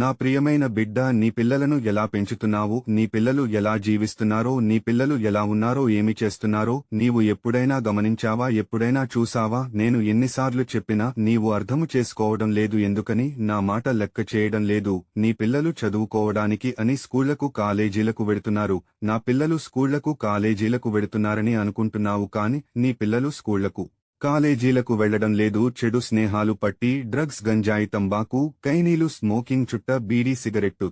నా ప్రియమైన బిడ్డ, నీ పిల్లలను ఎలా పెంచుతున్నావు, నీ పిల్లలు ఎలా జీవిస్తున్నారో, నీ పిల్లలు ఎలా ఉన్నారో, ఏమి చేస్తున్నారో నీవు ఎప్పుడైనా గమనించావా? ఎప్పుడైనా చూసావా? నేను ఎన్నిసార్లు చెప్పినా నీవు అర్థము చేసుకోవడం లేదు. ఎందుకని నా మాట లెక్క చేయడం లేదు? నీ పిల్లలు చదువుకోవడానికి అని స్కూళ్లకు కాలేజీలకు వెడుతున్నారు. నా పిల్లలు స్కూళ్లకు కాలేజీలకు వెడుతున్నారని అనుకుంటున్నావు, కాని నీ పిల్లలు స్కూళ్లకు కాలేజీలకు వెళ్లడం లేదు. చెడు స్నేహాలు పట్టి డ్రగ్స్, గంజాయి, తంబాకు, కైనీలు, స్మోకింగ్, చుట్ట, బీడీ, సిగరెట్టు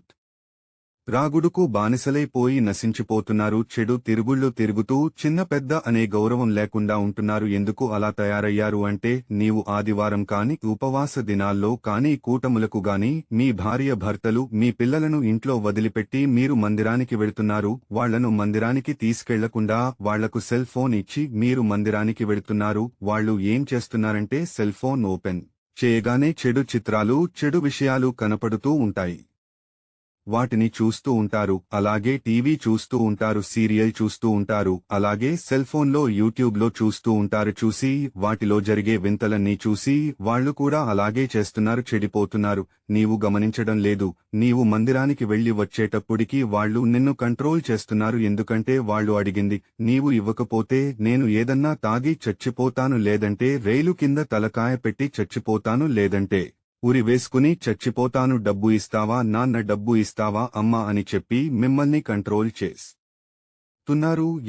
త్రాగుడుకు బానిసలైపోయి నశించిపోతున్నారు. చెడు తిరుగుళ్ళు తిరుగుతూ చిన్న పెద్ద అనే గౌరవం లేకుండా ఉంటున్నారు. ఎందుకు అలా తయారయ్యారు అంటే, నీవు ఆదివారం కాని, ఉపవాస దినాల్లో కాని, కూటములకు గాని మీ భార్య భర్తలు మీ పిల్లలను ఇంట్లో వదిలిపెట్టి మీరు మందిరానికి వెళుతున్నారు. వాళ్లను మందిరానికి తీసుకెళ్లకుండా వాళ్లకు సెల్ ఫోన్ ఇచ్చి మీరు మందిరానికి వెళుతున్నారు. వాళ్లు ఏం చేస్తున్నారంటే సెల్ ఫోన్ ఓపెన్ చేయగానే చెడు చిత్రాలు, చెడు విషయాలు కనపడుతూ ఉంటాయి. వాటిని చూస్తూ ఉంటారు. అలాగే టీవీ చూస్తూ ఉంటారు, సీరియల్ చూస్తూ ఉంటారు, అలాగే సెల్ ఫోన్లో యూట్యూబ్లో చూస్తూ ఉంటారు. చూసి వాటిలో జరిగే వింతలన్నీ చూసి వాళ్లు కూడా అలాగే చేస్తున్నారు, చెడిపోతున్నారు. నీవు గమనించడం లేదు. నీవు మందిరానికి వెళ్లి వచ్చేటప్పుడికి వాళ్లు నిన్ను కంట్రోల్ చేస్తున్నారు. ఎందుకంటే వాళ్లు అడిగింది నీవు ఇవ్వకపోతే నేను ఏదన్నా తాగి చచ్చిపోతాను, లేదంటే రైలు కింద తలకాయ పెట్టి చచ్చిపోతాను, లేదంటే ఉరి వేసుకుని చచ్చిపోతాను. డబ్బు ఇస్తావా నాన్న, డబ్బు ఇస్తావా అమ్మా అని చెప్పి మిమ్మల్ని కంట్రోల్ చేస్తున్నారు.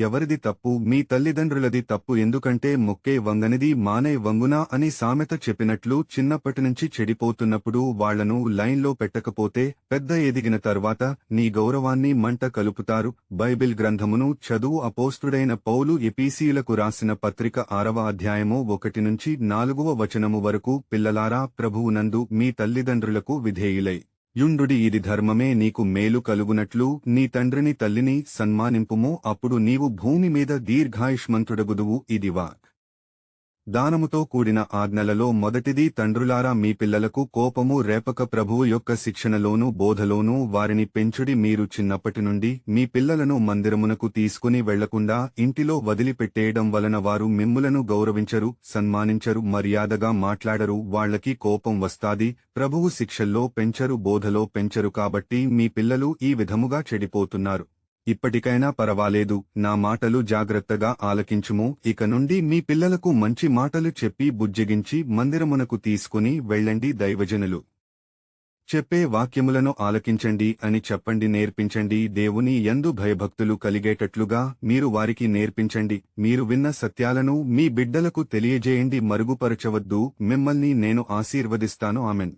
ఎవరిది తప్పు? మీ తల్లిదండ్రులది తప్పు. ఎందుకంటే మొక్కే వంగనిది మానే వంగునా అని సామెత చెప్పినట్లు చిన్నప్పటినుంచి చెడిపోతున్నప్పుడు వాళ్లను లైన్లో పెట్టకపోతే పెద్ద ఎదిగిన తర్వాత నీ గౌరవాన్ని మంట కలుపుతారు. బైబిల్ గ్రంథమును చదువు. అపోస్తుడైన పౌలు ఎఫెసీయులకు రాసిన పత్రిక 6వ అధ్యాయము 1-4వ వచనము వరకు, పిల్లలారా, ప్రభువునందు మీ తల్లిదండ్రులకు విధేయులై యుండుడి, ఇది ధర్మమే. నీకు మేలు కలుగునట్లు నీ తండ్రిని తల్లిని సన్మానింపుము, అప్పుడు నీవు భూమి మీద దీర్ఘాయుష్మంతుడగుదువు. ఇది దానముతో కూడిన ఆజ్ఞలలో మొదటిది. తండ్రులారా, మీ పిల్లలకు కోపము రేపక ప్రభువు యొక్క శిక్షణలోనూ బోధలోనూ వారిని పెంచుడి. మీరు చిన్నప్పటి నుండి మీ పిల్లలను మందిరమునకు తీసుకుని వెళ్లకుండా ఇంటిలో వదిలిపెట్టేయడం వలన వారు మిమ్ములను గౌరవించరు, సన్మానించరు, మర్యాదగా మాట్లాడరు. వాళ్లకి కోపం వస్తాది. ప్రభువు శిక్షల్లో పెంచరు, బోధలో పెంచరు. కాబట్టి మీ పిల్లలు ఈ విధముగా చెడిపోతున్నారు. ఇప్పటికైనా పరవాలేదు, నా మాటలు జాగ్రత్తగా ఆలకించుము. ఇక నుండి మీ పిల్లలకు మంచి మాటలు చెప్పి బుజ్జగించి మందిరమునకు తీసుకుని వెళ్ళండి. దైవజనులు చెప్పే వాక్యములను ఆలకించండి అని చెప్పండి, నేర్పించండి. దేవుని యందు భయభక్తులు కలిగేటట్లుగా మీరు వారికి నేర్పించండి. మీరు విన్న సత్యాలను మీ బిడ్డలకు తెలియజేయండి. మరుగుపరచవద్దు. మిమ్మల్ని నేను ఆశీర్వదిస్తాను. ఆమెన్.